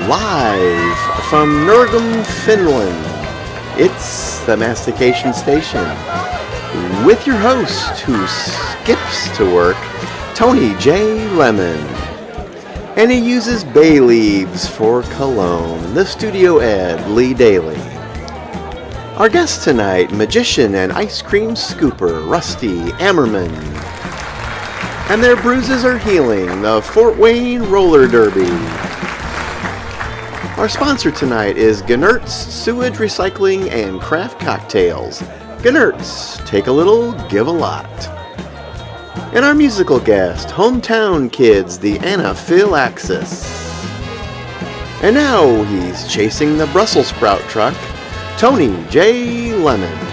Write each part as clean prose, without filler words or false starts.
Live from Nurgum, Finland, it's the Mastication Station with your host who skips to work, Tony J Lemmon. And he uses bay leaves for cologne, the studio ed, Lee Daly. Our guest tonight, magician and ice cream scooper, Rusty Ammerman. And their bruises are healing, the Fort Wayne Roller Derby. Our sponsor tonight is Gnert's Sewage Recycling and Craft Cocktails. Gnert's, take a little, give a lot. And our musical guest, Hometown Kids, the Anaphylaxis. And now he's chasing the Brussels sprout truck, Tony J Lemmon.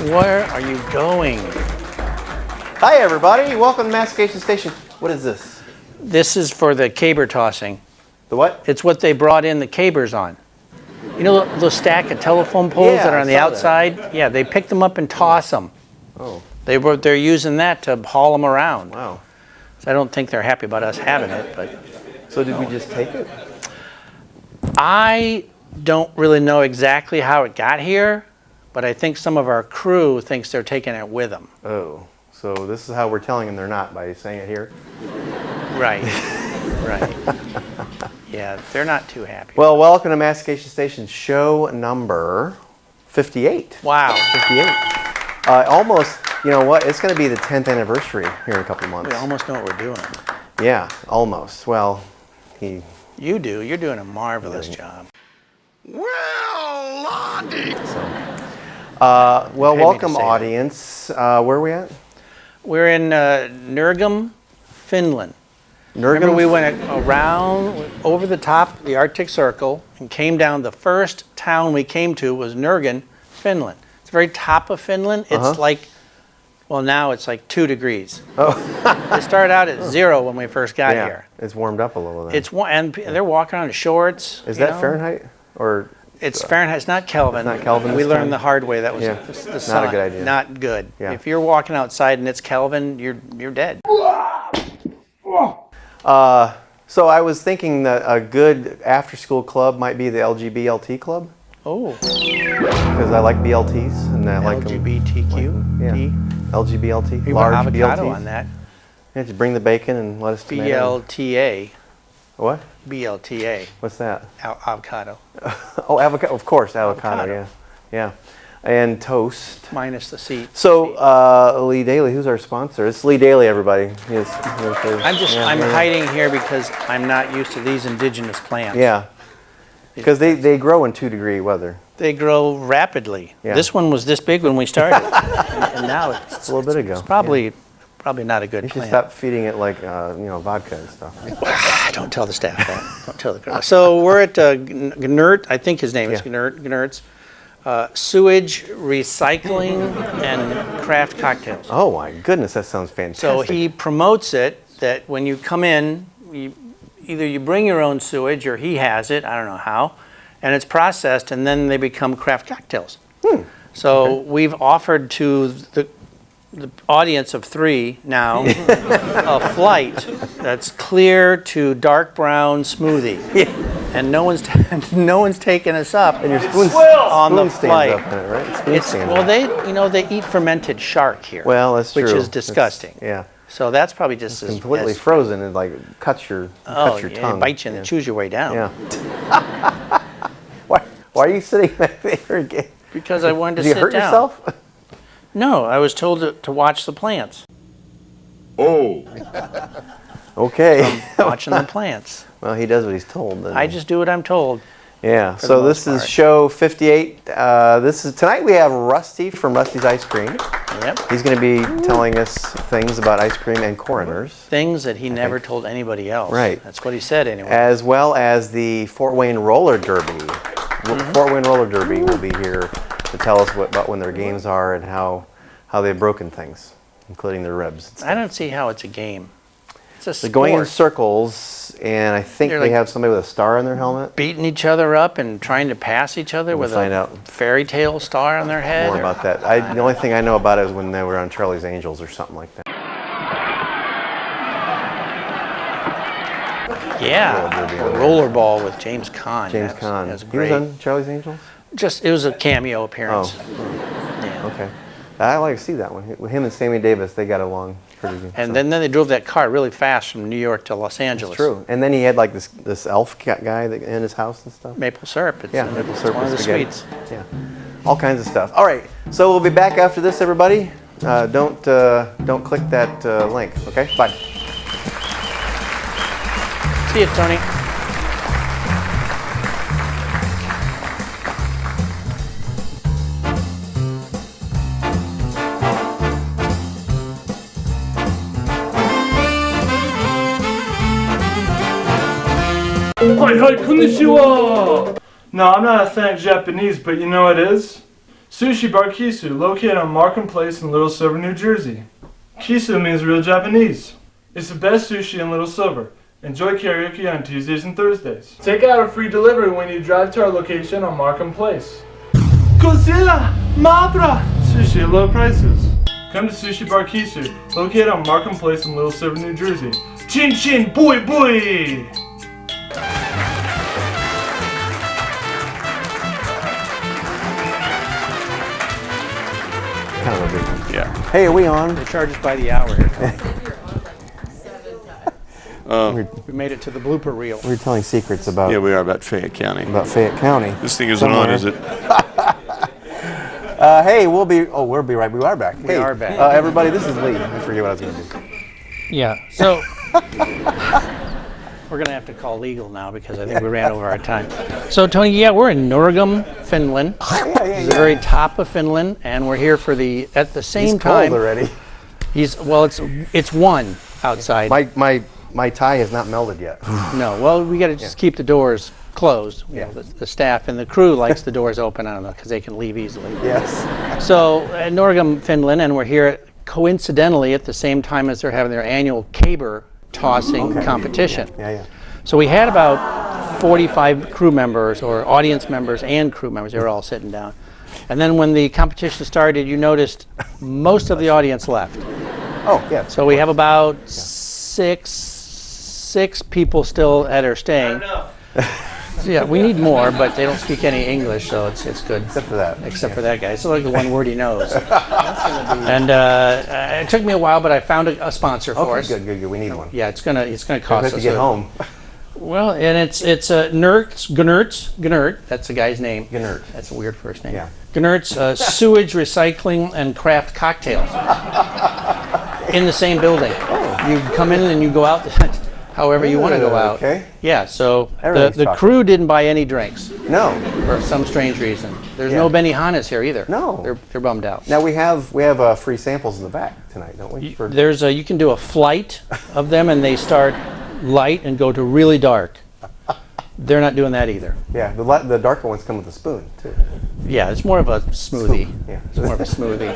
Where are you going? Hi everybody, welcome to Mastication Station. What is this? This is for the caber tossing. The what? It's what they brought in the cabers on. You know the stack of telephone poles that are on the outside? That. Yeah, they pick them up and toss them. Oh. They're using that to haul them around. Wow. So I don't think they're happy about us having it, but. So did we just take it? I don't really know exactly how it got here, but I think some of our crew thinks they're taking it with them. Oh, so this is how we're telling them they're not, by saying it here? Right, right. Yeah, they're not too happy. Well, welcome to Mastication Station, show number 58. Wow. 58. Almost, you know what, it's going to be the 10th anniversary here in a couple months. We almost know what we're doing. Yeah, almost. Well, You do. You're doing a marvelous job. Well, Lottie! Well, welcome audience. Where are we at? We're in Nurgum, Finland. Remember we went around over the top of the Arctic Circle and came down. The first town we came to was Nurgum, Finland. It's the very top of Finland. It's like, well, now it's like 2 degrees. Oh. It started out at 0 when we first got here. It's warmed up a little then. And they're walking around in shorts. Is that Fahrenheit? Or it's Fahrenheit. It's not Kelvin. It's not Kelvin. We learned the hard way. That was the sun. Not a good idea. Not good. Yeah. If you're walking outside and it's Kelvin, you're dead. So I was thinking that a good after-school club might be the LGBLT club. Oh. Because I like BLTs and I like LGBTQ. LGBLT. You Large want avocado BLTs. on that. You have to bring the bacon and lettuce. BLTA. What? BLTA. What's that? Avocado. Oh, avocado. Of course, avocado. Yeah. And toast. Minus the seed. So, Lee Daly, who's our sponsor? It's Lee Daly, everybody. I'm hiding here because I'm not used to these indigenous plants. Yeah. Because they grow in 2-degree weather. They grow rapidly. Yeah. This one was this big when we started, and now it's a little bit ago. It's probably not a good You should plant. stop feeding it like vodka and stuff. Don't tell the staff that. Don't tell the girls. So we're at Gnert. I think his name is Gnert's Sewage Recycling and Craft Cocktails. Oh my goodness, that sounds fantastic. So he promotes it that when you come in, either you bring your own sewage or he has it. I don't know how, and it's processed, and then they become craft cocktails. So we've offered to the audience of 3 now a flight that's clear to dark brown smoothie, and no one's taken us up. And your spoon on the stands flight. up in it, right? Spoon stands up. They eat fermented shark here. Well, that's true. Which is disgusting. Yeah. So that's probably just It's completely frozen and like cuts your tongue. It bites you and chews your way down. Yeah. Why are you sitting back there again? Because I wanted to sit down. Did you hurt yourself? No, I was told to watch the plants. Oh. Okay. I'm watching the plants. Well, he does what he's told. I just do what I'm told. Yeah. So this is show 58. Tonight we have Rusty from Rusty's Ice Cream. Yep. He's going to be telling us things about ice cream and coroners. Things that he never told anybody else. Right. That's what he said anyway. As well as the Fort Wayne Roller Derby. Fort Wayne Roller Derby will be here to tell us about when their games are and how they've broken things, including their ribs. I don't see how it's a game. It's a They're going in sport. circles, and I think They're they like- have somebody with a star on their helmet. Beating each other up and trying to pass each other with find a out fairy tale star on their head. More about that. The only thing I know about it is when they were on Charlie's Angels or something like that. Yeah, a rollerball with James Caan. James That Caan. was He great. was on Charlie's Angels? It was a cameo appearance. Oh, okay. I like to see that one. With him and Sammy Davis, they got along pretty good. And then they drove that car really fast from New York to Los Angeles. True. And then he had like this elf guy in his house and stuff. Maple syrup. It's, Maple syrup one of and the spaghetti. sweets. Yeah, all kinds of stuff. All right, so we'll be back after this, everybody. Don't click that link. Okay, bye. See you, Tony. Hi, hi, konnichiwa! No, I'm not a fan of Japanese, but you know what it is? Sushi Bar Kisu, located on Markham Place in Little Silver, New Jersey. Kisu means real Japanese. It's the best sushi in Little Silver. Enjoy karaoke on Tuesdays and Thursdays. Take out a free delivery when you drive to our location on Markham Place. Godzilla! Madra! Sushi at low prices. Come to Sushi Bar Kisu, located on Markham Place in Little Silver, New Jersey. Chin chin, boy boy! Kind of a big one. Yeah. Hey, are we on? They charge us by the hour here, Tony. We made it to the blooper reel. We were telling secrets about Yeah, we are about Fayette County. Fayette County. This thing isn't on, is it? Hey, we'll be right. We are back. We are back. Everybody, this is Lee. I forget what I was going to do. Yeah, so we're going to have to call legal now because I think we ran over our time. So, Tony, yeah, we're in Nurgam, Finland. It's the very top of Finland, and we're here for at the same He's time. cold already. It's 1 outside. My tie has not melted yet. No, well, we got to just keep the doors closed. You know, the staff and the crew likes the doors open, I don't know, because they can leave easily. Yes. So, at Nurgam, Finland, and we're here coincidentally at the same time as they're having their annual caber tossing competition. Yeah. So we had about 45 crew members or audience members and crew members. They were all sitting down. And then when the competition started, you noticed most of the audience left. Oh, yeah. So we have about six people still that are staying. So yeah, we need more, but they don't speak any English, so it's good. Except for that. Except for that guy. It's like the one word he knows. And it took me a while, but I found a sponsor for us. Good. We need one. Yeah, it's gonna We cost have us. to get home. Well, and it's Gnurt. That's the guy's name. Gnurt. That's a weird first name. Yeah. Gnert's Sewage Recycling and Craft Cocktails in the same building. Oh. You come in and you go out however you want to go out. Okay. Yeah. So Everything's the chocolate. crew didn't buy any drinks No. for some strange reason. There's no Benihanas here either. No. They're bummed out. Now we have free samples in the back tonight, don't we? You can do a flight of them, and they start light and go to really dark. They're not doing that either. Yeah, the darker ones come with a spoon too. Yeah, it's more of a smoothie. Yeah. It's more of a smoothie.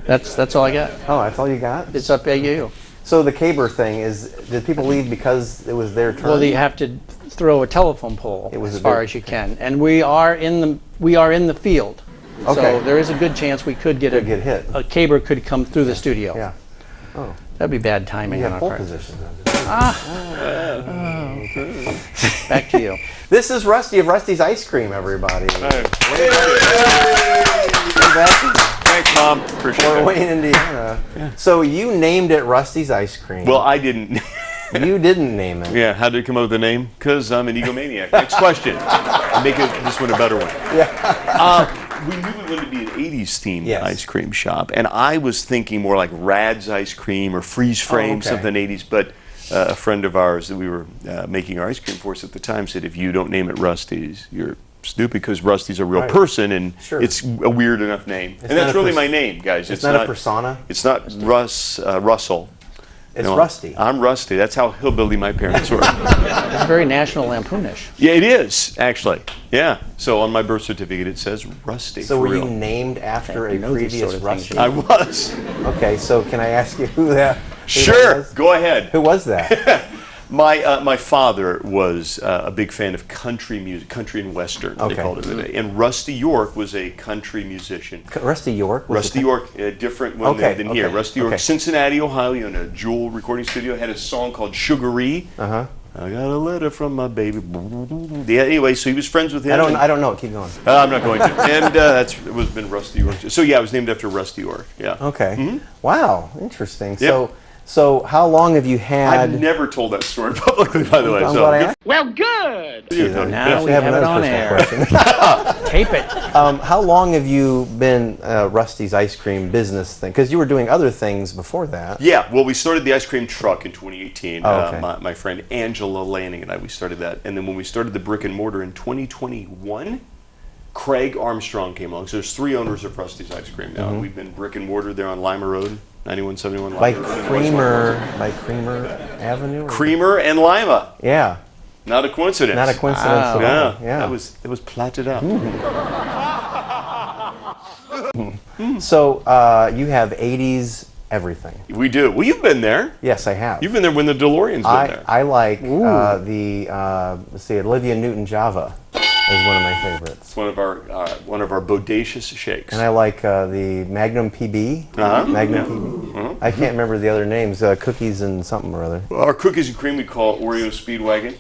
That's all I got. Oh, that's all you got? It's up to you. So the caber thing did people leave because it was their turn? Well, you have to throw a telephone pole as far as you can, and we are in the field. Okay. So there is a good chance we could get hit. A caber could come through the studio. Yeah. Oh. That'd be bad timing You on have our pole part. position. Back to you. This is Rusty of Rusty's Ice Cream, everybody. Thanks, Mom. Appreciate Fort it. Wayne, Indiana. So you named it Rusty's Ice Cream. Well, I didn't. You didn't name it. Yeah, how did it come up with the name? Because I'm an egomaniac. Next question. Make this one a better one. Yeah. We knew we wanted to be an 80s themed Yes. ice cream shop, and I was thinking more like Rad's Ice Cream or Freeze Frame, okay. something 80s, but a friend of ours that we were making our ice cream for us at the time said, if you don't name it Rusty's, you're stupid, because Rusty's a real Right. person, and Sure. it's a weird enough name. And not that's a really pers- my name, guys. It's not a persona? It's not Russell. It's No, Rusty. I'm Rusty. That's how hillbilly my parents were. It's very National Lampoonish. Yeah, it is, actually. Yeah. So on my birth certificate it says Rusty. So for were you real. named after a You know these previous sort of things, Rusty? I was. Okay, so can I ask you who that Sure, go ahead. Who was that? My father was a big fan of country music, country and western, they called it today. And Rusty York was a country musician. Rusty York? Rusty York, a different one than here. Rusty York, Cincinnati, Ohio, in a Jewel recording studio, had a song called Sugaree. I got a letter from my baby. Yeah, anyway, so he was friends with him. I don't know. Keep going. I'm not going to. And it was been Rusty York. So yeah, it was named after Rusty York. Yeah. Okay. Wow. Interesting. Yep. So how long have you had? I've never told that story publicly, by the way. Well, good. Now we have it on air. Tape it. How long have you been Rusty's ice cream business thing? Because you were doing other things before that. Yeah. Well, we started the ice cream truck in 2018. Okay. My friend Angela Lanning and I, we started that. And then when we started the brick and mortar in 2021, Craig Armstrong came along. So there's 3 owners of Rusty's Ice Cream now. And we've been brick and mortar there on Lima Road. 9171 Lima. By Creamer Avenue? Creamer and Lima. Yeah. Not a coincidence. Not a coincidence at all. Yeah. It was platted up. So you have 80s everything. We do. Well, you've been there. Yes, I have. You've been there when the DeLorean's been there. I like let's see, Olivia Newton-Java is one of my favorites. It's one of our bodacious shakes. And I like the Magnum PB. Magnum PB. I can't remember the other names. Cookies and something or other. Our cookies and cream we call Oreo Speedwagon.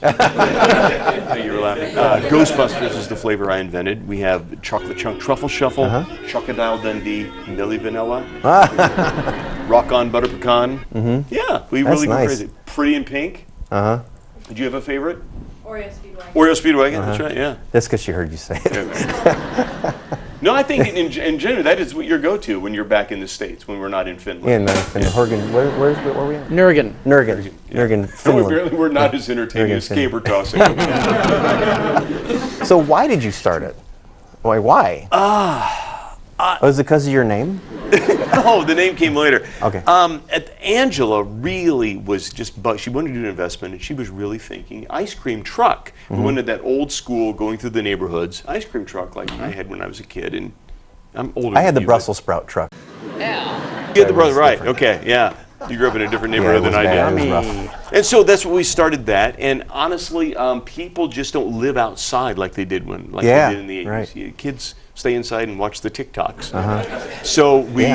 You were laughing. Ghostbusters is the flavor I invented. We have Chocolate Chunk Truffle Shuffle, Chocodile Dundee, Milli Vanilla, Rock On Butter Pecan. Yeah, we really go crazy. Pretty in Pink. Did you have a favorite? Oreo Speedwagon. Oreo Speedwagon, that's right, yeah. That's because she heard you say it. No, I think in general that is what your go-to when you're back in the States, when we're not in Finland. In Horgan, where are we at? Nurgen, Finland. Apparently we're not as entertaining as caber tossing. So why did you start it? Why? Was it because of your name? No, the name came later. Okay. Angela really was she wanted to do an investment, and she was really thinking ice cream truck. We wanted that old school, going through the neighborhoods, ice cream truck like I had when I was a kid, and I'm older. I had the Brussels sprout truck. You had the brother, right? Okay, yeah. You grew up in a different neighborhood than I did. It was rough. And so that's what we started that. And honestly, people just don't live outside like they did they did in the 80s. Right. Kids stay inside and watch the TikToks. So we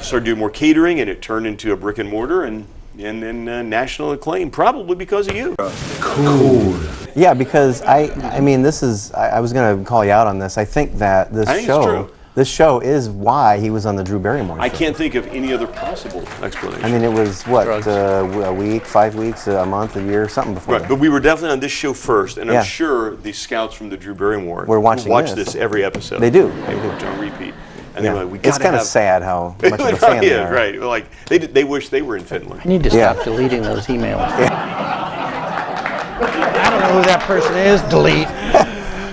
started doing more catering, and it turned into a brick and mortar, and then national acclaim, probably because of you. Cool. Yeah, because I mean, this is I was going to call you out on this. I think that this show is why he was on the Drew Barrymore show. I can't think of any other possible explanation. I mean, it was what, a week, 5 weeks, a month, a year, something before that. But we were definitely on this show first, and I'm sure the scouts from the Drew Barrymore watch this every episode. They do. They watch on repeat. And Yeah. they're like, It's kind of sad how much of a fan they are. Right. Like they wish they were in Finland. I need to stop deleting those emails. I don't know who that person is. Delete.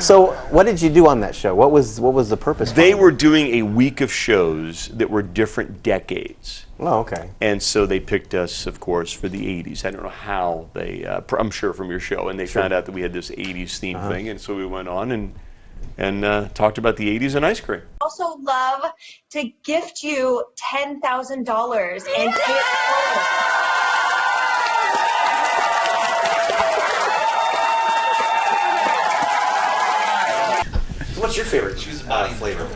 So, what did you do on that show? What was the purpose? They were doing a week of shows that were different decades. Oh, okay. And so they picked us, of course, for the 80s. I don't know how they, I'm sure from your show, and they found out that we had this 80s theme thing, and so we went on and talked about the 80s and ice cream. Also love to gift you $10,000 and pay it forward. What's your favorite flavor?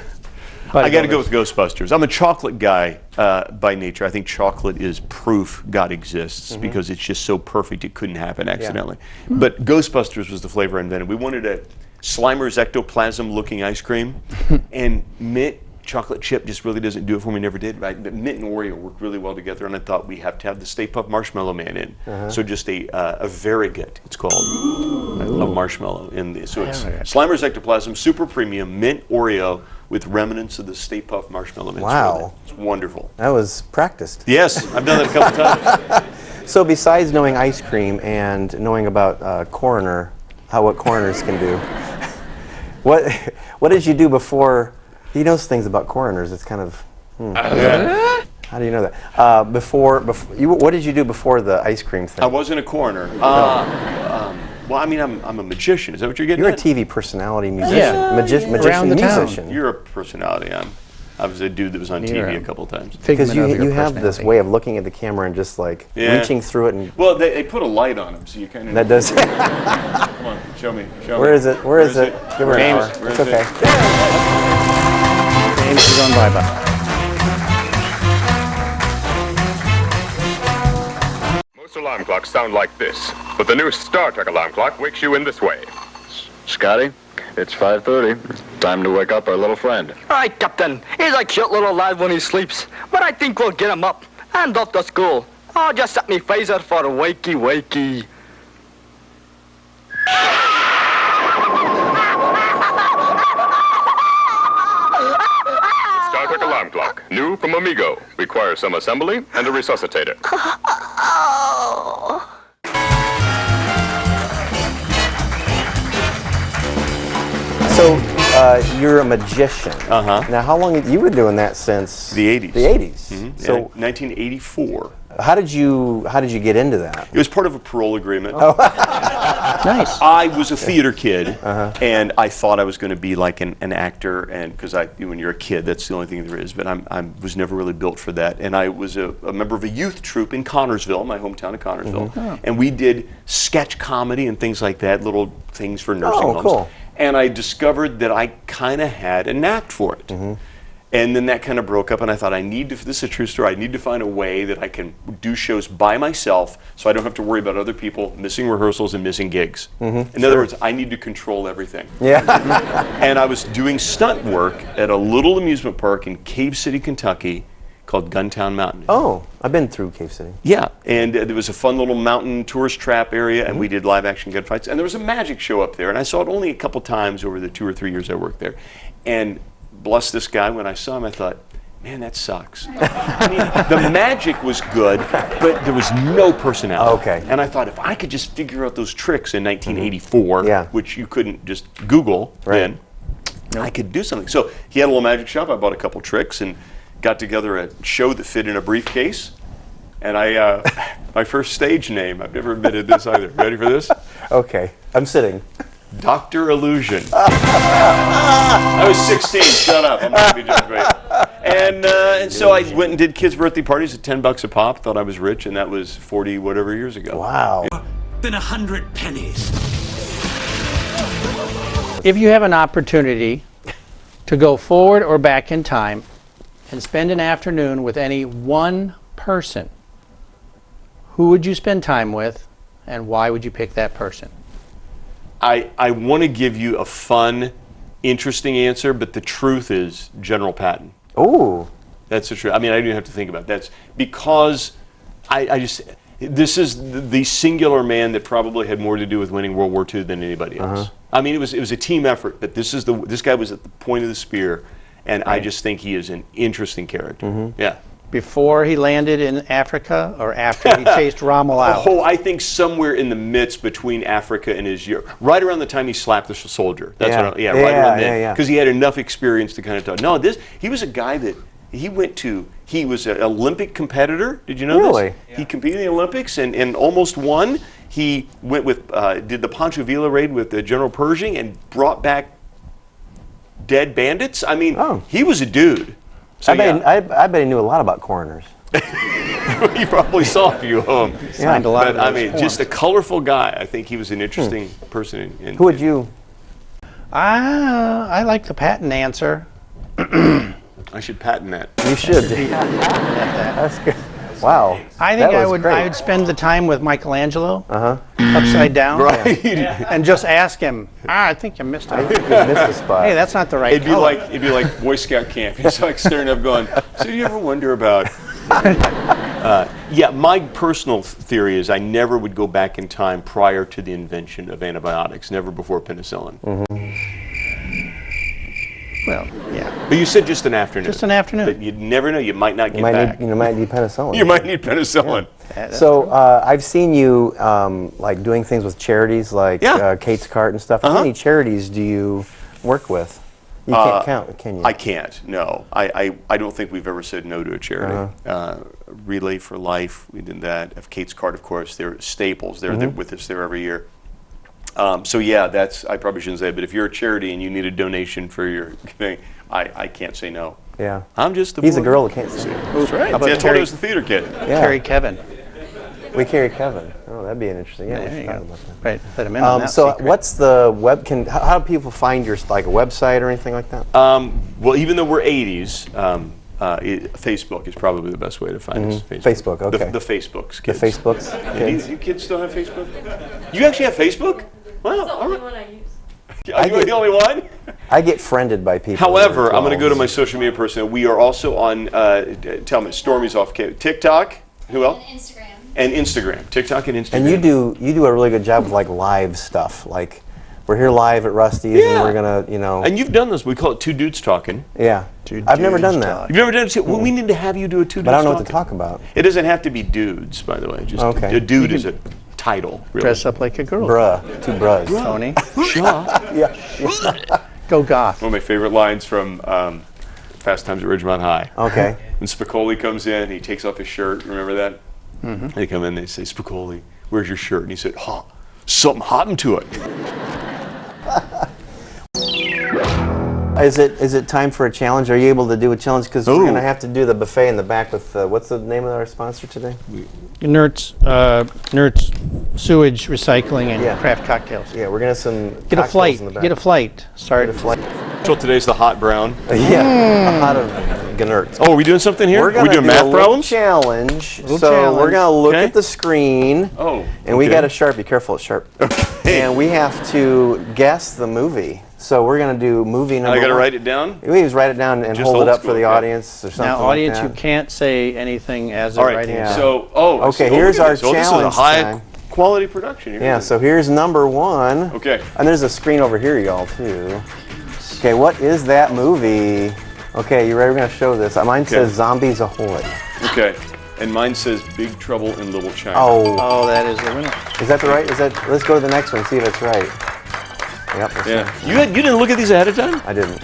I got to go with Ghostbusters. I'm a chocolate guy by nature. I think chocolate is proof God exists because it's just so perfect it couldn't happen accidentally. But Ghostbusters was the flavor I invented. We wanted a Slimer's ectoplasm-looking ice cream, and mint chocolate chip just really doesn't do it for me. Never did. But mint and Oreo work really well together, and I thought we have to have the Stay Puft Marshmallow Man in. So just a Varigot, it's called, of marshmallow in the. So it's Slimer's ectoplasm, super premium, mint Oreo with remnants of the Stay Puft Marshmallow Man. Wow, it's wonderful. That was practiced. Yes, I've done that a couple times. So besides knowing ice cream and knowing about coroner, what coroners can do, what did you do before? He knows things about coroners. It's kind of. How do you know that? What did you do before the ice cream thing? I wasn't a coroner. Well, I mean, I'm a magician. Is that what you're getting You're at? a TV personality, musician, magician, Around the town. musician. You're a personality. I was a dude that was on TV a couple times. Because you have this way of looking at the camera and just like reaching through it. And well, they put a light on them, so you kind of. That does. Come on, show me. Where is it? Where is it? Give her an hour. It's okay. James is on bye-bye. Most alarm clocks sound like this, but the new Star Trek alarm clock wakes you in this way. Scotty, it's 5:30. Time to wake up our little friend. All right, Captain. He's a cute little lad when he sleeps, but I think we'll get him up and off to school. I'll just set me phaser for wakey wakey. Star Trek alarm clock, new from Amigo, requires some assembly and a resuscitator. So you're a magician. Now, how long you've been doing that since the 80s? The 80s. So 1984. How did you get into that? It was part of a parole agreement. Oh. Nice. I was a theater kid, and I thought I was going to be like an actor, and because when you're a kid, that's the only thing there is. But I was never really built for that. And I was a member of a youth troupe in Connorsville, my hometown of Connorsville, and we did sketch comedy and things like that, little things for nursing homes. Cool. And I discovered that I kind of had a knack for it. And then that kind of broke up, and I thought, this is a true story, I need to find a way that I can do shows by myself so I don't have to worry about other people missing rehearsals and missing gigs. In other words, I need to control everything. Yeah. And I was doing stunt work at a little amusement park in Cave City, Kentucky called Guntown Mountain. Oh, I've been through Cave City. Yeah, and there was a fun little mountain tourist trap area, and we did live action gunfights, and there was a magic show up there, and I saw it only a couple times over the 2 or 3 years I worked there. And bless this guy, when I saw him, I thought, man, that sucks. I mean, the magic was good, but there was no personality. Okay. And I thought, if I could just figure out those tricks in 1984, which you couldn't just Google then, I could do something. So he had a little magic shop. I bought a couple tricks and got together a show that fit in a briefcase. And my first stage name, I've never admitted this either. Ready for this? Okay, I'm sitting. Dr. Illusion. I was 16. Shut up. I'm not going to be judged by it. And so I went and did kids' birthday parties at $10 a pop. Thought I was rich, and that was 40 whatever years ago. Wow. Than 100 pennies. If you have an opportunity to go forward or back in time and spend an afternoon with any one person, who would you spend time with, and why would you pick that person? I want to give you a fun, interesting answer, but the truth is General Patton. Oh. That's the truth. I mean, I didn't even have to think about it. That's because this is the singular man that probably had more to do with winning World War II than anybody else. I mean, it was a team effort, but this guy was at the point of the spear, and I just think he is an interesting character. Yeah. Before he landed in Africa or after he chased Rommel out? Oh, I think somewhere in the midst between Africa and his year, right around the time he slapped the soldier. That's right around then, because he had enough experience to kind of talk. No, he was a guy that he was an Olympic competitor. Did you know this? Yeah. He competed in the Olympics and almost won. He went with did the Pancho Villa raid with General Pershing and brought back dead bandits. I mean, he was a dude. So, I bet he knew a lot about coroners. You probably saw a few of them. Signed a lot of those I mean, forms. just a colorful guy. I think he was an interesting person. Who would you? I like the Patton answer. I should patent that. You should. That's good. Wow. I think I would spend the time with Michelangelo, upside down, and just ask him. I think you missed it. I think you missed the spot. Hey, that's not the right It'd color. be like Boy Scout camp. He's like staring up, going, "So do you ever wonder about?" Yeah, my personal theory is I never would go back in time prior to the invention of antibiotics. Never before penicillin. Well, yeah. But you said just an afternoon. Just an afternoon. But you'd never know. You might not get back. You might need penicillin. You might need penicillin. Yeah. So I've seen you like doing things with charities like Kate's Cart and stuff. How many charities do you work with? You can't count, can you? I can't, no. I don't think we've ever said no to a charity. Relay for Life, we did that. Of Kate's Cart, of course, they're staples. They're with us there every year. So yeah, I probably shouldn't say it, but if you're a charity and you need a donation for your thing, I can't say no. Yeah. I'm just the He's a boy. girl who can't sing. That's right. How about I told Terry- you I was the theater kid. Yeah. Carry Kevin. We carry Kevin. Oh, that'd be an interesting. Yeah, we There should you talk go. about that. Right, let him in on that So secret. what's the web? How do people find your like a website or anything like that? Well, even though we're 80s, Facebook is probably the best way to find us. Facebook, okay. The Facebooks, The kids. Facebooks. Kids? You kids still have Facebook? You actually have Facebook? Wow. That's the only one I use. Are you the only one? I get friended by people. However, I'm going to go to 12s. my social media person. We are also on, tell me, Stormy's off, TikTok. Who else? And Instagram. And Instagram. TikTok and Instagram. And you do a really good job of like live stuff. Like we're here live at Rusty's and we're gonna, And you've done this. We call it Two Dudes Talking. Yeah. I've never done that. You've never done it? Well, we need to have you do a Two Dudes Talking. But I don't know what to talk about. It doesn't have to be dudes, by the way. Just Okay. a dude is a title, really. Dress up like a girl. Bruh. Two bros. Tony. Yeah. Go goth. One of my favorite lines from Fast Times at Ridgemont High. Okay. When Spicoli comes in, he takes off his shirt. Remember that? Mm-hmm. They come in, they say, Spicoli, where's your shirt? And he said, something happened to it. Is it time for a challenge? Are you able to do a challenge? Because we're gonna have to do the buffet in the back with what's the name of our sponsor today? Nerds Sewage Recycling and Craft Cocktails. Yeah, we're gonna have some Get a cocktails flight. in the back. Get a flight. Start Get a flight. So today's the hot brown. Yeah, a hot of Gnertz. Oh, are we doing something here? We're gonna doing do math a little problems? challenge. Little So challenge. we're gonna look Okay. at the screen. Oh, And we okay. got a Sharp. Be careful, it's sharp. And we have to guess the movie. So we're gonna do movie number I got to one. write it down? We just write it down and Just hold old it up school, for the okay. audience or something. now, audience, like you that. can't say anything as All they're right. writing Yeah. it. So, Okay, so here's look at our this. Oh, this is a challenge high time. quality production. Here. Yeah, so here's number one. Okay. And there's a screen over here, y'all, too. Okay, what is that movie? Okay, you ready? We're gonna show this. Mine says Zombies Ahoy. Okay. And mine says Big Trouble in Little China. Oh, that is the winner. Is that the right? Let's go to the next one, see if it's right. Yep. that's Yeah. right. You didn't look at these ahead of time? I didn't.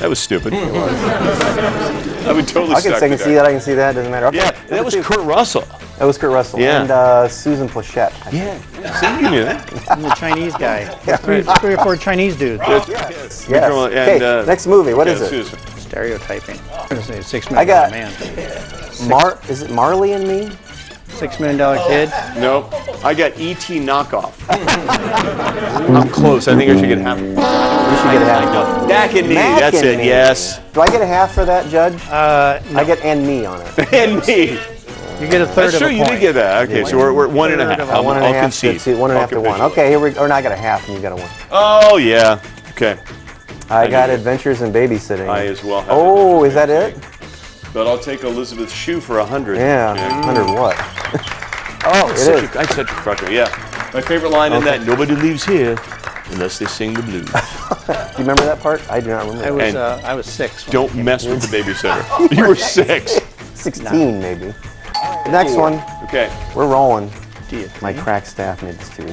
That was stupid. I would totally I can see that. I can see that. Doesn't matter. Okay. Yeah, that was Kurt Russell. That was Kurt Russell. Yeah. And Susan Plachette. Yeah. See, you knew that. I'm the Chinese guy. Three or four Chinese dudes. Yes. Trouble and, Okay. Next movie. What is it? Susan. Stereotyping. I'm going to say $6 I million got- man. Is it Marley and Me? $6 million kid. Nope. I got E.T. knockoff. I'm close. I think I should get half. You should get a half. Dak and me. Mac That's and it. me. Yes. Do I get a half for that, Judge? No. I get and me on it. And me. You get a third That's of true. a You point. did get that. Okay, so we're 1.5. Third of a I'll, One and a I'll half to concede. two, 1.5 I'll to 1. capitulate. Okay, here we or no, I got a half and you got a 1. Oh yeah. Okay. I got knew it. Adventures in Babysitting. I as well have Oh, it. is that it? But I'll take Elizabeth Shue for 100. Yeah, 100 what? Oh, it is. I'm such a crusher. Yeah. My favorite line in that: "Nobody leaves here unless they sing the blues." Do you remember that part? I do not remember. I was 6. Don't mess with the babysitter. You were 6. 16 maybe. The next one. Okay. We're rolling. My crack staff needs to.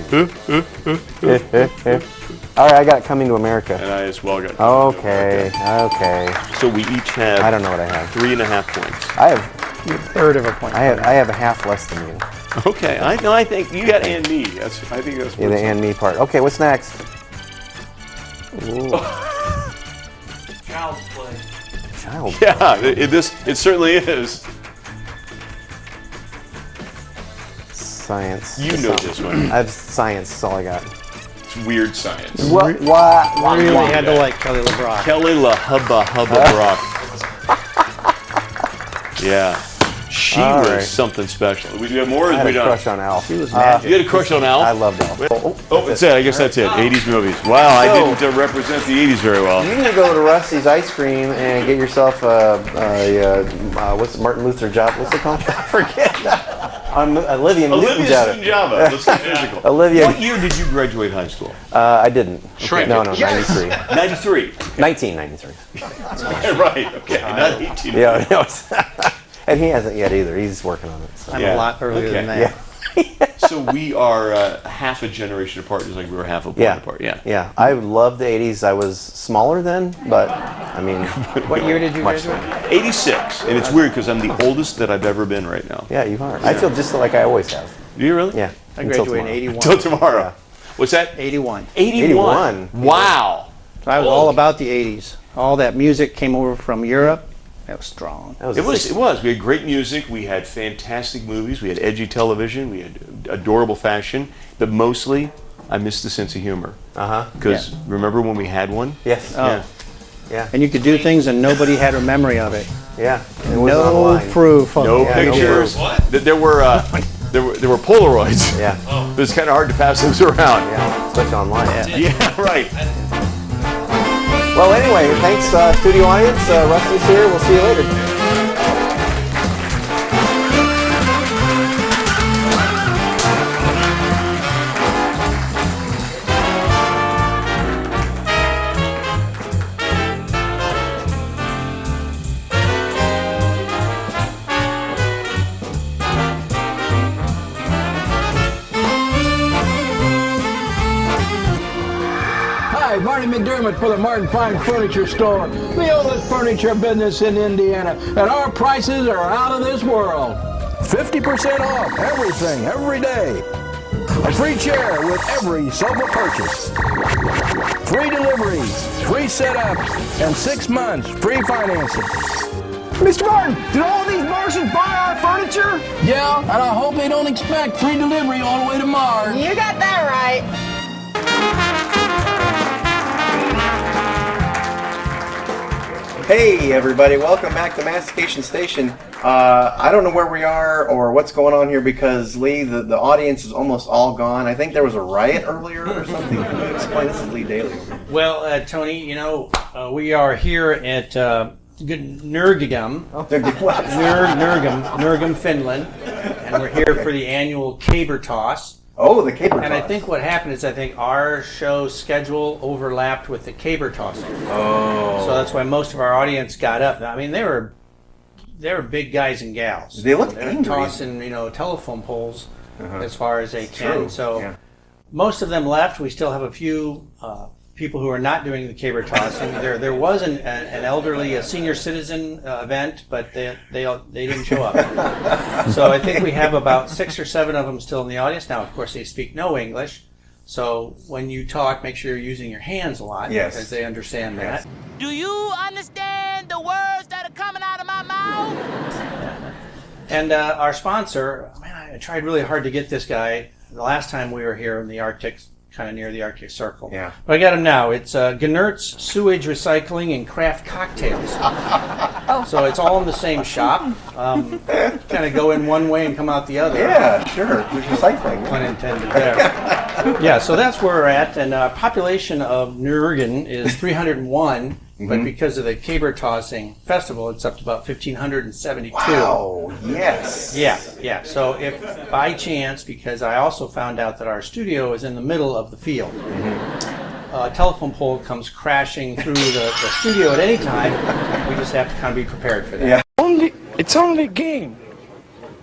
All right, I got Coming to America. And I as well got. Okay. So we each have. I don't know what I have. 3.5 points. I have. Third of a point. I have a half less than you. Okay. I think you got and me. I think that's. Yeah, the and me part. Okay, what's next? Ooh. Child's play. Child. Yeah. It certainly is. Science. You know this one. I have science. That's all I got. It's weird science. What? Really had to like Kelly LeBrock. Kelly La Hubba Brock. Yeah. She All was right. something special. We do have more, or I is had we a done? crush on Alf. She was magic. You had a crush on Al? I loved Alf. Oh, that's it. I guess that's it. 80s movies. Wow, I didn't represent the 80s very well. You need to go to Rusty's Ice Cream and get yourself what's Martin Luther job? What's it called? I forget. Olivia Olivia Newton-John. Newton-John. Let's get physical. Olivia. What year did you graduate high school? I didn't. Shrink No, it. 93. 93. 1993. Right. Okay. Not 18. Yeah, no, and he hasn't yet either. He's working on it. So. I'm a lot earlier than that. So we are half a generation apart, just like we were half a point apart. Yeah. Yeah. I loved the 80s. I was smaller then, but I mean. What year did you graduate? 86. And it's weird because I'm the oldest that I've ever been right now. Yeah, you are. I feel just like I always have. Do you really? Yeah. I graduated in 81. Until tomorrow. Yeah. What's that? 81. 81. Wow. So I was all about the 80s. All that music came over from Europe. That was strong. It was. We had great music. We had fantastic movies. We had edgy television. We had adorable fashion. But mostly, I missed the sense of humor. Because remember when we had one? Yes. Yeah. And you could do things and nobody had a memory of it. Yeah. No proof. No pictures. There were Polaroids. Yeah. But it's kind of hard to pass those around. Yeah. Especially online. Yeah, right. Well, anyway, thanks, studio audience. Rusty's here. We'll see you later. Hi, Marty McDermott for the Martin Fine Furniture Store, the oldest furniture business in Indiana, and our prices are out of this world. 50% off everything, every day. A free chair with every sofa purchase. Free delivery, free setup, and 6 months free financing. Mr. Martin, did all these Martians buy our furniture? Yeah, and I hope they don't expect free delivery all the way to Mars. You got that right. Hey everybody, welcome back to Mastication Station. I don't know where we are or what's going on here because Lee, the audience is almost all gone. I think there was a riot earlier or something. Can you explain? This is Lee Daly. Well, Tony, we are here at Nurgum, Nurgum, Finland, and we're here for the annual caber toss. Oh, the caber toss. And I think what happened is our show schedule overlapped with the caber tossing. Oh. So that's why most of our audience got up. I mean, they were big guys and gals. They looked They're angry. tossing, telephone poles as far as they can. True. So most of them left. We still have a few people who are not doing the caber tossing. There was an elderly, a senior citizen event, but they didn't show up. So I think we have about 6 or 7 of them still in the audience. Now, of course, they speak no English. So when you talk, make sure you're using your hands a lot because they understand that. Do you understand the words that are coming out of my mouth? And our sponsor, man, I tried really hard to get this guy the last time we were here in the Arctic, kind of near the Arctic Circle. Yeah. But I got him now. It's Gnert's Sewage Recycling and Craft Cocktails. So it's all in the same shop. Kind of go in one way and come out the other. Yeah, sure. There's recycling. Pun intended there. Yeah, so that's where we're at. And population of Nurgen is 301. But because of the caber tossing festival, it's up to about 1,572. Wow, yes. Yeah. So if by chance, because I also found out that our studio is in the middle of the field, a telephone pole comes crashing through the studio at any time, we just have to kind of be prepared for that. Yeah. It's only a game.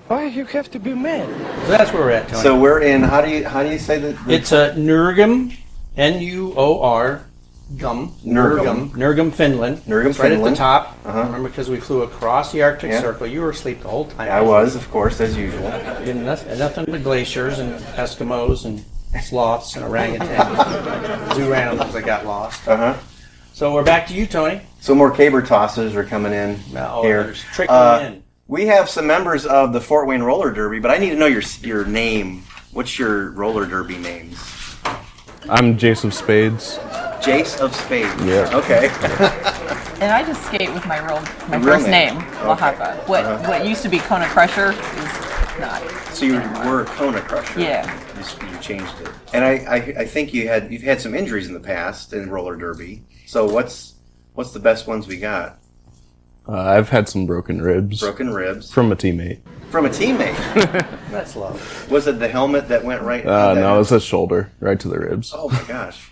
Why you have to be mad? So that's where we're at, Tony. So we're in. How do you say that? It's a Nurgum, Nuor. Nurgum, Finland. Nurgum, right Finland. at the top. Remember, because we flew across the Arctic Circle. You were asleep the whole time. I was, of course, as usual. Nothing but glaciers and Eskimos and sloths and orangutans. Zoo animals that got lost. So we're back to you, Tony. So more caber tossers are coming in here. There's trickling in. We have some members of the Fort Wayne Roller Derby, but I need to know your name. What's your roller derby names? I'm Jace of Spades. Jace of Spades. Yeah. Okay. And I just skate with my Real first name. name, Lahaka. What used to be Kona Crusher is not. So you were Kona Crusher. Yeah. You changed it. And I think you've had some injuries in the past in roller derby. So what's the best ones we got? I've had some broken ribs. Broken ribs. From a teammate. From a teammate? That's love. Was it the helmet that went right? No, it was the shoulder, right to the ribs. Oh my gosh.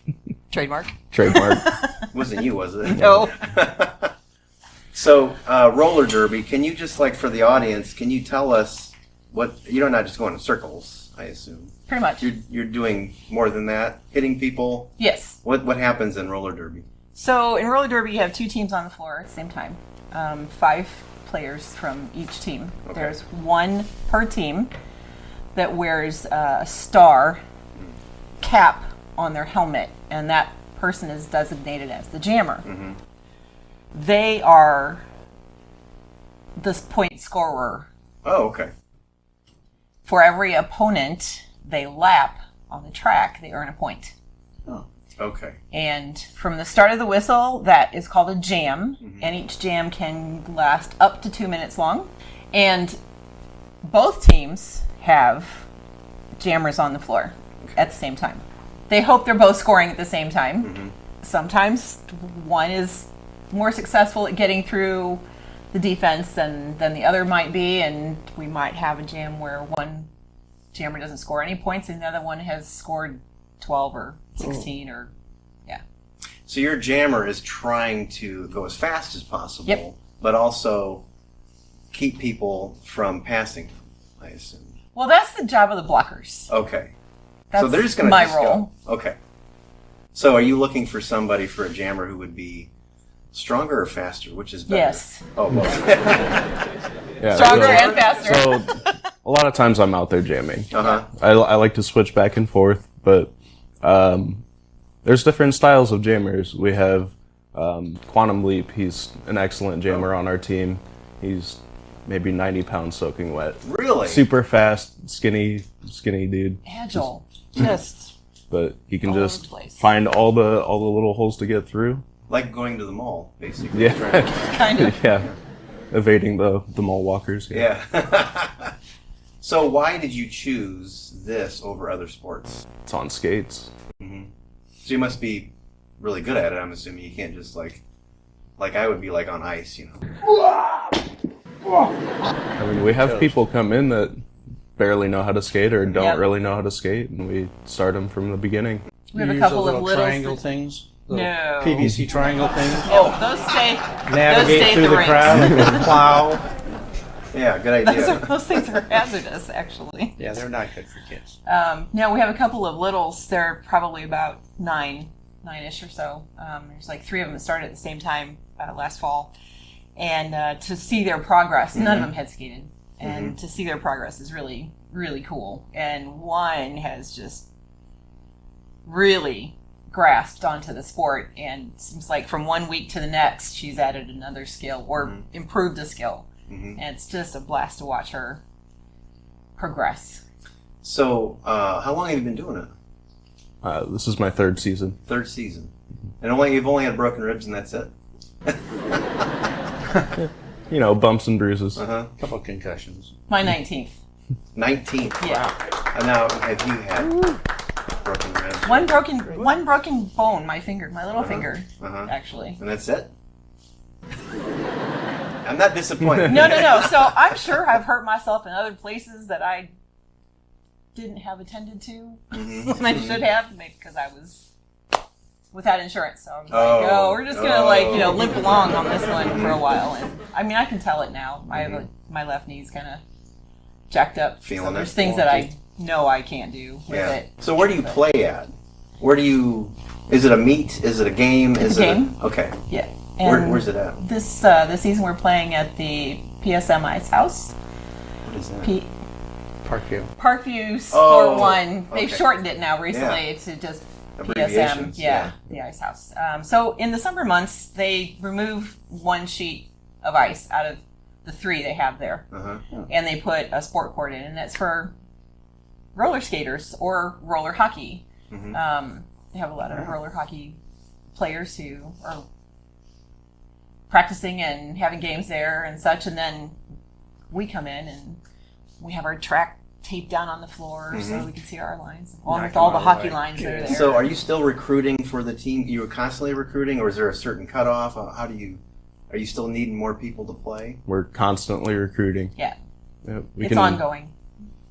Trademark? Trademark. Wasn't you, was it? No. So, roller derby, can you just, for the audience, can you tell us you're not just going in circles, I assume? Pretty much. You're doing more than that? Hitting people? Yes. What happens in roller derby? So in roller derby, you have 2 teams on the floor at the same time. 5 players from each team. Okay. There's 1 per team that wears a star cap on their helmet, and that person is designated as the jammer. They are the point scorer. Oh, okay. For every opponent they lap on the track, they earn a point. Oh, okay. And from the start of the whistle, that is called a jam, and each jam can last up to 2 minutes long. And both teams have jammers on the floor at the same time. They hope they're both scoring at the same time. Sometimes one is more successful at getting through the defense than the other might be, and we might have a jam where one jammer doesn't score any points and the other one has scored 12 or 16 or So your jammer is trying to go as fast as possible, but also keep people from passing, I assume. Well, that's the job of the blockers. Okay. That's so they're just going to my just role. Go. Okay. So are you looking for somebody for a jammer who would be stronger or faster? Which is better? Yes. Oh, both. Stronger and faster. So a lot of times I'm out there jamming. Uh-huh. I like to switch back and forth, but there's different styles of jammers. We have Quantum Leap. He's an excellent jammer on our team. He's maybe 90 pounds soaking wet. Really? Super fast, skinny dude. Agile. Just. But he can all over just the place. find all the little holes to get through. Like going to the mall, basically. Yeah. Kind of. Yeah. Evading the mall walkers. Yeah. So why did you choose this over other sports? It's on skates. So you must be really good at it, I'm assuming. You can't just like I would be like on ice, you know. I mean, we have people come in that barely know how to skate or don't Yep. really know how to skate, and we start them from the beginning. We have a You couple use those of little little triangle things. Little No. PVC triangle things. Oh, those stay. Navigate those stay through at the rinks. crowd and plow. Yeah, good idea. Those things are hazardous, actually. Yeah, they're not good for kids. No, we have a couple of littles. They're probably about nine-ish or so. There's like 3 of them that started at the same time last fall. And to see their progress, none of them had skated. And to see their progress is really, really cool. And one has just really grasped onto the sport, and it seems like from 1 week to the next, she's added another skill or improved a skill. And it's just a blast to watch her progress. So, how long have you been doing it? This is my 3rd season. 3rd season. And you've only had broken ribs and that's it? You know, bumps and bruises. Uh-huh. Couple concussions. My 19th. 19th? Yeah. Wow. And now, have you had broken ribs? One broken bone, my finger, my little finger, actually. And that's it? I'm not disappointed. No. So I'm sure I've hurt myself in other places that I didn't have attended to when I should have, maybe because I was without insurance. So I was like, we're just gonna limp along on this one for a while. And I mean, I can tell it now. I have my left knee's kind of jacked up. Feeling there's it. things that I know I can't do with it. So where do you play at? Is it a meet? Is it a game? It's a game. Okay. Yeah. And where's it at? This season we're playing at the PSM Ice House. What is that? Parkview. Score 1. They've okay. shortened it now recently to just PSM. Abbreviations, Yeah, the Ice House. So in the summer months, they remove 1 sheet of ice out of the 3 they have there. And they put a sport court in, and that's for roller skaters or roller hockey. They have a lot of roller hockey players who are practicing and having games there and such, and then we come in and we have our track taped down on the floor so we can see our lines, along with all the hockey lines that are there. So are you still recruiting for the team? You were constantly recruiting, or is there a certain cutoff? Are you still needing more people to play? We're constantly recruiting. Yeah. We It's ongoing.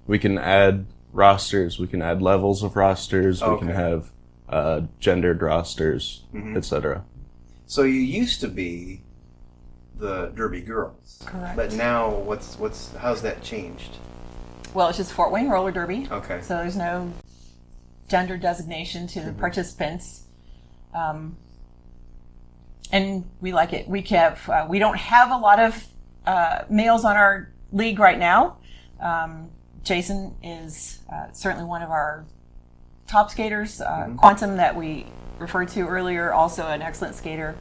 We can add rosters. We can add levels of rosters. We can have gendered rosters, etc. So you used to be the Derby girls. Correct. But now how's that changed? Well, it's just Fort Wayne Roller Derby. Okay. So there's no gender designation to the participants. And we like it. We don't have a lot of males on our league right now. Jason is certainly one of our top skaters. Quantum, that we referred to earlier, also an excellent skater.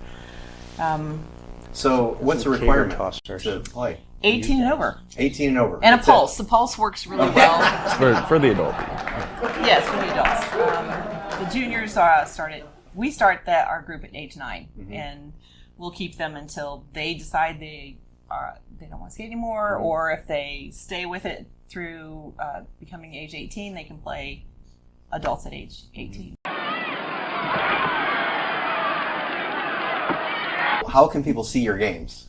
So what's the requirement to play? 18 and over. 18 and over. And a pulse. The pulse works really well. for the adult. Yes, for the adults. The juniors we start our group at age 9, and we'll keep them until they decide they don't want to skate anymore, or if they stay with it through becoming age 18, they can play adults at age 18. How can people see your games?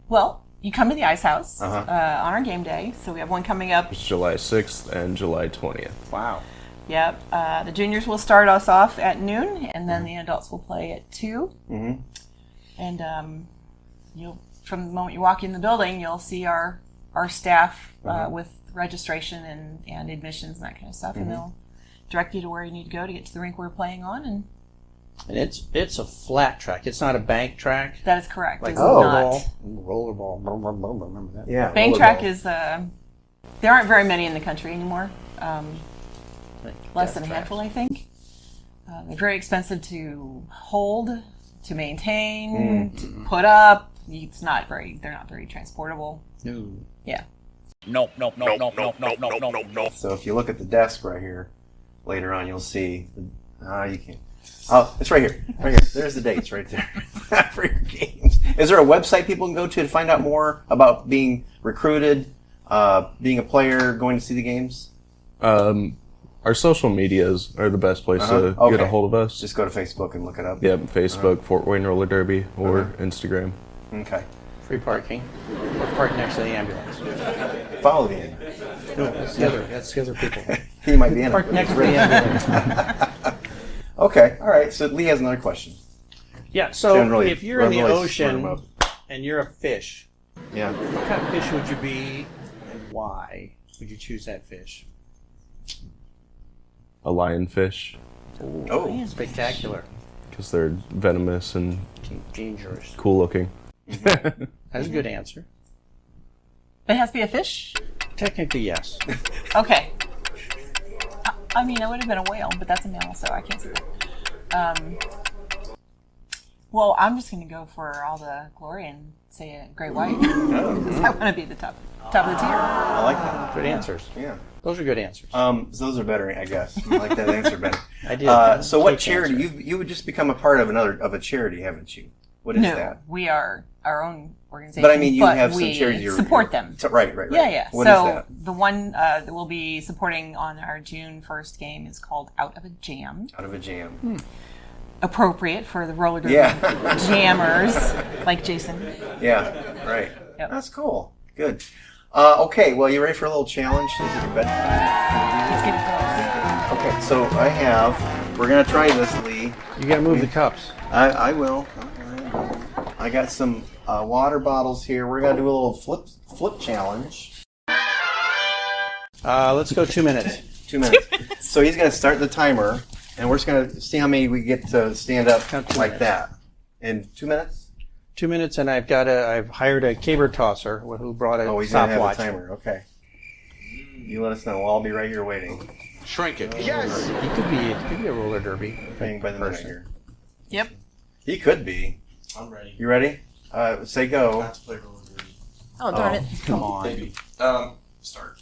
Well, you come to the Ice House on our game day. So we have one coming up. It's July 6th and July 20th. Wow. Yep. The juniors will start us off at noon, and then the adults will play at 2. And from the moment you walk in the building, you'll see our staff with registration and admissions and that kind of stuff, and they'll direct you to where you need to go to get to the rink we're playing on. And it's a flat track. It's not a bank track. That is correct. Like it's rollerball. Remember that? Yeah. Bank track is there aren't very many in the country anymore. Less than a handful, I think. They're very expensive to hold, to maintain, to put up. They're not very transportable. No. Yeah. No. So if you look at the desk right here, later on you'll see. You can't. Oh, it's right here. Right here. There's the dates right there for your games. Is there a website people can go to find out more about being recruited, being a player, going to see the games? Our social medias are the best place to get a hold of us. Just go to Facebook and look it up. Yep, Facebook, Fort Wayne Roller Derby, or Instagram. Okay. Free parking. Or park next to the ambulance. Follow the ambulance. No, that's the other people. He might be in Park it. next to the ambulance. Okay, all right. So Lee has another question. Yeah, so if you're in the ocean and you're a fish, what kind of fish would you be, and why would you choose that fish? A lionfish. Oh, spectacular. Because they're venomous and dangerous. Cool looking. That's a good answer. It has to be a fish? Technically, yes. Okay. I mean, it would have been a whale, but that's a mammal, so I can't say that. Well, I'm just going to go for all the glory and say a great white. Because I want to be the top of the tier. I like that. Good answers. Yeah. Those are good answers. Those are better, I guess. I like that answer better. I did. So what charity? You would just become a part of a charity, haven't you? What is that? We are our own organization. But I mean, you have some charities you support them. Right. Yeah. What is that? The one that we'll be supporting on our June 1st game is called Out of a Jam. Out of a Jam. Appropriate for the roller derby jammers like Jason. Yeah, right. Yep. That's cool. Good. Okay, well, you ready for a little challenge? Is it your bedtime? Let's get it going. Okay, so we're going to try this, Lee. You got to move the cups. I will. I got some water bottles here. We're going to do a little flip challenge. Let's go 2 minutes. 2 minutes. So he's going to start the timer, and we're just going to see how many we get to stand up like that. In 2 minutes? 2 minutes, and I've hired a caber tosser who brought a he's going to have stopwatch. a timer. Okay. You let us know. We'll all be right here waiting. Shrink it. Yes! He could be a roller derby. Paying by the minute here. Yep. He could be. I'm ready. You ready? Say go. Not to play roller derby. Oh, darn it. Come on. Maybe. Start.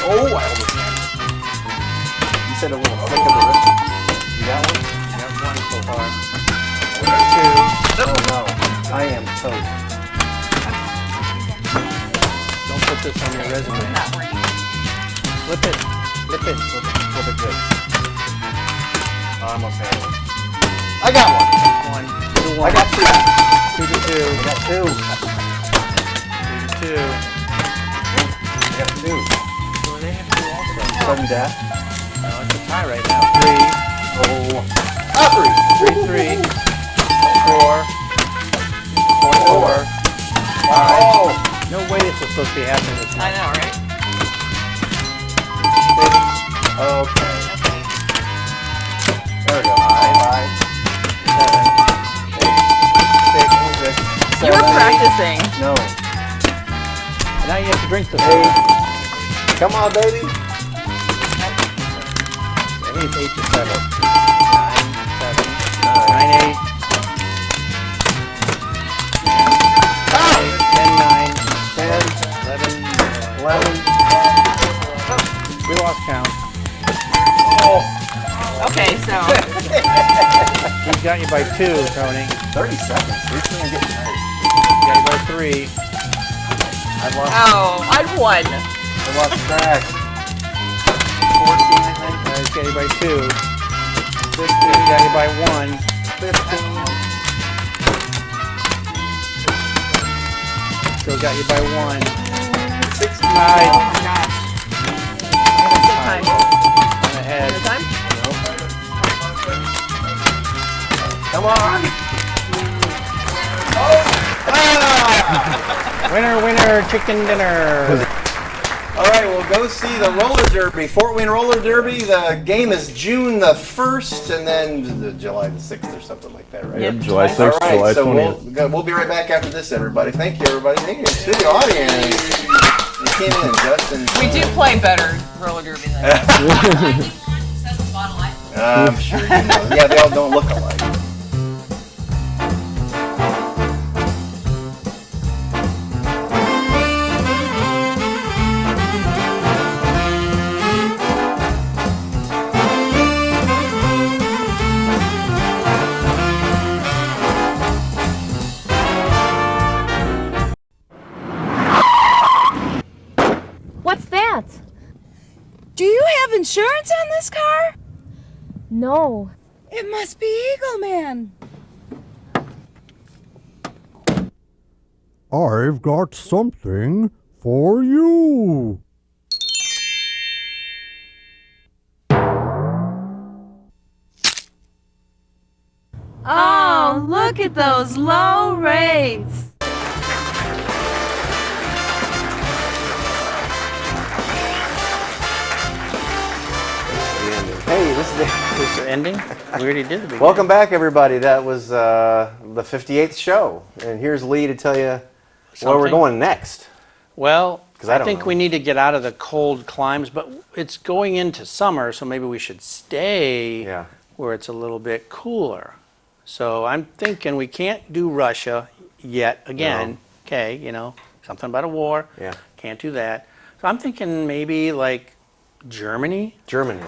Oh, I almost got it. You said a little flick of the wrist. You got one? I have one so far. I got 2. Oh no. I am toast. Don't put this on your resume. Flip it. Flip it good. Oh, I almost had it. I got one. 1, 2 to 1. I got 2. 2 to 2. I got 2. 2 to 2. I got 2. Well, they have 2 also. Sudden death. No, it's a tie right now. 3. Oh. 3, 3. 4. 4. 5. Oh. No way this was supposed to be happening this I much. know, right? 6. Okay. There we go. 5. 7. 8. 6. You were practicing. No. Now you have to drink the Hey. Come on, baby. I think it's 8 to 7. 9, 7, 9, 8. 10, 9, 10, 11. We lost count. Oh. Okay, so. He's got you by 2, Tony. 30 seconds. You're getting tired. He's got you by 3. I've lost. Oh, I've won. I lost track. 14, I think. He's got you by 2. 15. He's got you by 1. 15. Still got you by 1. 16. Oh my gosh. Good time. I'm ahead. Good time? Come on. Winner, winner, chicken dinner. All right, we'll go see the roller derby, Fort Wayne Roller Derby. The game is June the 1st and then July the 6th or something like that, right? Yep, July 6th, All right, July so 20th. we'll be right back after this, everybody. Thank you, everybody. Thank you to the audience. You came in, Justin. We do play better roller derby than that. I'm sure you know. Yeah, they all don't look alike. What's that? Do you have insurance on this car? No. It must be Eagle Man. I've got something for you. Oh, look at those low rates. Hey, this is the ending. We already did the beginning. Welcome back, everybody. That was the 58th show, and here's Lee to tell you where we're Something? going next. Well, 'Cause I don't think know. we need to get out of the cold climes, but it's going into summer, so maybe we should stay where it's a little bit cooler. So I'm thinking we can't do Russia yet again. Okay, you know, something about a war. Yeah. Can't do that. So I'm thinking maybe like Germany. Germany.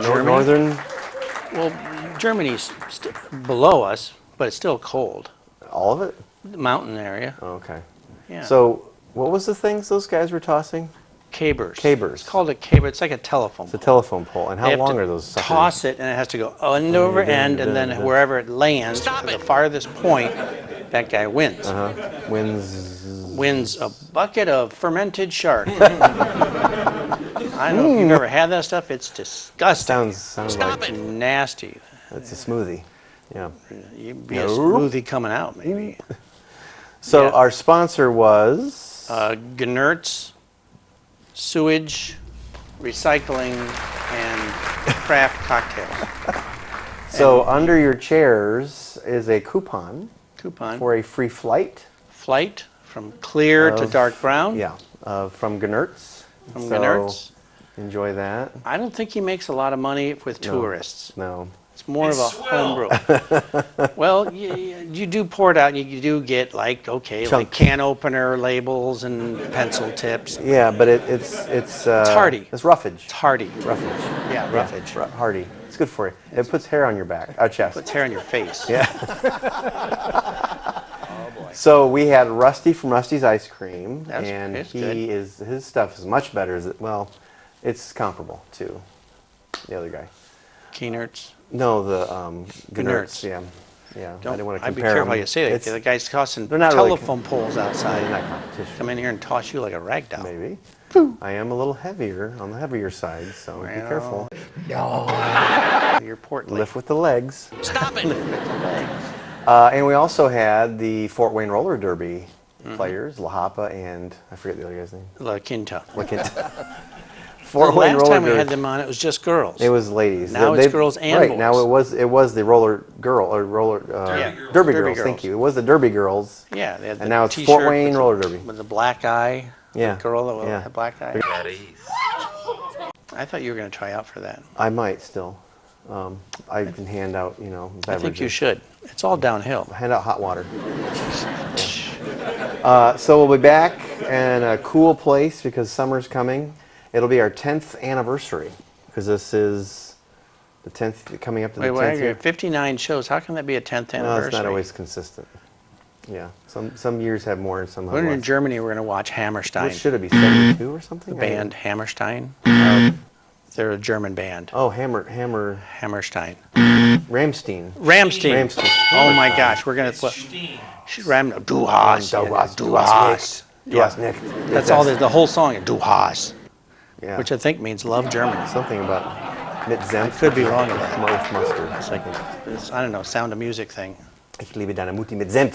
Germany? Northern. Well, Germany's below us, but it's still cold. All of it? The mountain area. Okay. Yeah. So, what was the things those guys were tossing? Cabers. Cabers. It's called a caber. It's like a telephone It's a telephone pole. And They how have long to are those suckers? Toss it, and it has to go end over end, and then wherever it lands, the farthest point, that guy wins. Wins a bucket of fermented shark. I don't know if you've ever had that stuff. It's disgusting. Sounds like nasty. It's a smoothie. Yeah. You'd be a smoothie coming out, maybe. So our sponsor was Gnertz, Sewage, Recycling, and Craft Cocktails. So under your chairs is a coupon. Coupon. For a free flight. Flight from clear to dark brown. Yeah. From Gnertz. From So, Gnertz. Enjoy that. I don't think he makes a lot of money with tourists. No. It's more of a homebrew. Well, you do pour it out, and you do get like like can opener labels and pencil tips. Yeah, but it's hardy. It's roughage. It's hardy. Roughage. Yeah, roughage. Hardy. It's good for you. It puts hair on your back, chest. Puts hair on your face. Yeah. So we had Rusty from Rusty's Ice Cream, and it's good. his stuff is much better. Well, it's comparable to the other guy. Keynerts. No, the Gnertz. Yeah. I Don't, didn't want to I'd be compare careful how them. you say that. The guy's tossing they're not really telephone poles outside. They're not competition. Come in here and toss you like a rag doll. Maybe. I am a little heavier, on the heavier side, so be careful. You're portly. Lift with the legs. Stop it. Lift with the legs. And we also had the Fort Wayne Roller Derby players, La Hapa and I forget the other guy's name. La Quinta. La Quinta. Fort Wayne last time we had them on, it was just girls. It was ladies. Now it's girls and boys. Right, now it was the roller girl or Derby girls. Thank you. It was the Derby girls. Yeah, they had and now it's Fort Wayne Roller Derby with the black eye. Yeah. The girl with Yeah. the black eye. I thought you were going to try out for that. I might still. I can hand out, beverages. I think you should. It's all downhill. Hand out hot water. So we'll be back in a cool place because summer's coming. It'll be our 10th anniversary because this is the 10th, coming up to the 10th year. 59 shows. How can that be a 10th anniversary? No, it's not always consistent. Yeah, some years have more and some have When less. in Germany, we're going to watch Hammerstein. What should it be, 72 or something? The band Hammerstein. They're a German band. Oh, Hammerstein. Ramstein. Ramstein. Oh my gosh, we're going to put Du hast. nicht. That's all. The whole song. Du hast. Yeah. Which I think means love Germany. Something about mit Senf. I could be wrong about that. With mustard. It's like I don't know, Sound of Music thing. Ich liebe deine Mutti mit Senf.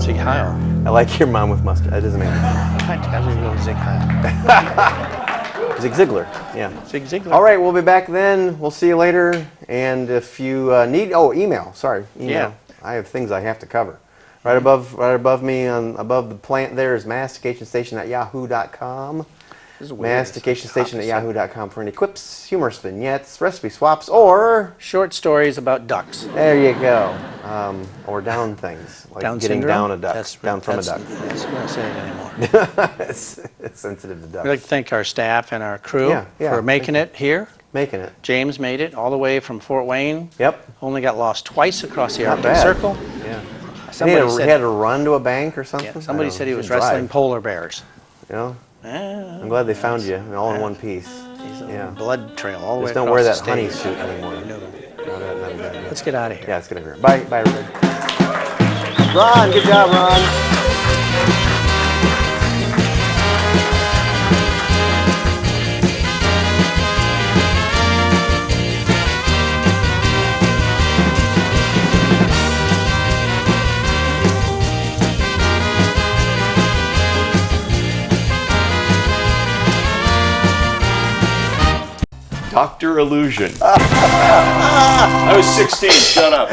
Sig Heil. I like your mom with mustard. That doesn't make sense. I was going Zig Heil. Zig Ziglar. Yeah. Zig Ziglar. All right, we'll be back then. We'll see you later. And if you need, email. Sorry, email. Yeah. I have things I have to cover. Right above me, above the plant there is masticationstation@yahoo.com. Masticationstation@yahoo.com for any quips, humorous vignettes, recipe swaps, or short stories about ducks. There you go. Or down things, like Down getting syndrome? down a duck, down from a duck. That's not saying it anymore. it's sensitive to ducks. We'd like to thank our staff and our crew Yeah, for making it here. Making it. James made it all the way from Fort Wayne. Yep. Only got lost twice across the Not Arctic bad. Circle. Yeah. Somebody he had to run to a bank or something? Yeah, somebody said he was wrestling polar bears. I'm glad they found you all in one piece. Yeah. Blood trail all the way Just don't across wear the that state. honey suit anymore. No. Not a good idea. Let's get out of here. Yeah, let's get out of here. Bye, everybody. Ron, good job, Ron. Dr. Illusion. I was 16, shut up.